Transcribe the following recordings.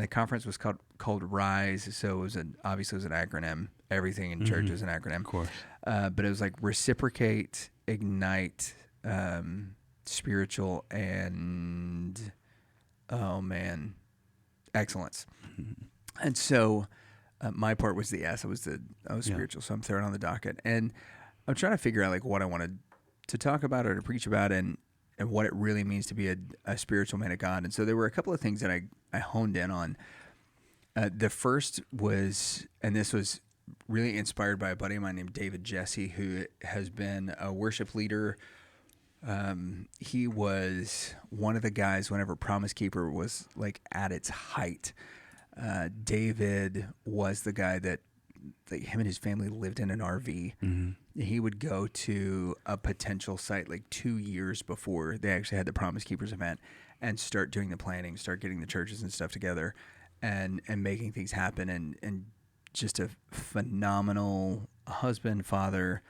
the conference was called Rise, so obviously it was an acronym. Everything in church is an acronym, Of course. but it was like reciprocate, ignite, spiritual, and excellence. And so my part was the S. I was spiritual, so I'm third on the docket, and I'm trying to figure out like what I wanted to talk about or to preach about, and what it really means to be a spiritual man of God. And so there were a couple of things that I honed in on. The first was, and this was really inspired by a buddy of mine named David Jesse, who has been a worship leader. He was one of the guys whenever Promise Keeper was like at its height. David was the guy that like him and his family lived in an RV. He would go to a potential site like 2 years before they actually had the Promise Keepers event and start doing the planning, start getting the churches and stuff together and making things happen, and just a phenomenal husband, father,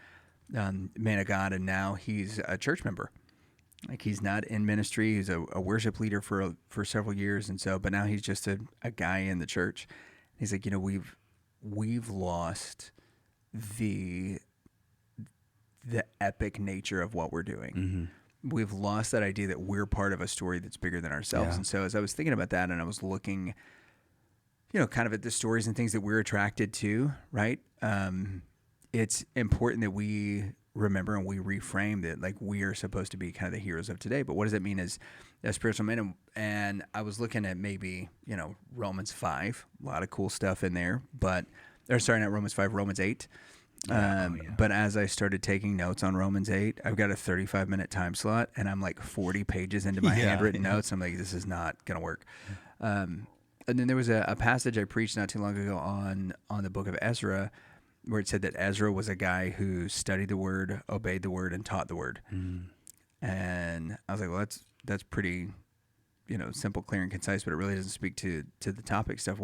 man of God. And now he's a church member. Like he's not in ministry. He's a worship leader for several years. And so, but now he's just a guy in the church. He's like, we've lost the epic nature of what we're doing. We've lost that idea that we're part of a story that's bigger than ourselves. And so as I was thinking about that and I was looking, kind of at the stories and things that we're attracted to, right? It's important that we remember and we reframe that like we are supposed to be kind of the heroes of today. But what does that mean as spiritual men? And I was looking at maybe, Romans 5, a lot of cool stuff in there, not Romans 5, Romans 8. But as I started taking notes on Romans 8, I've got a 35-minute time slot, and I'm like 40 pages into my handwritten notes. I'm like, this is not going to work. And then there was a passage I preached not too long ago on the book of Ezra, where it said that Ezra was a guy who studied the word, obeyed the word, and taught the word. And I was like, well, that's pretty, simple, clear, and concise, but it really doesn't speak to the topic stuff.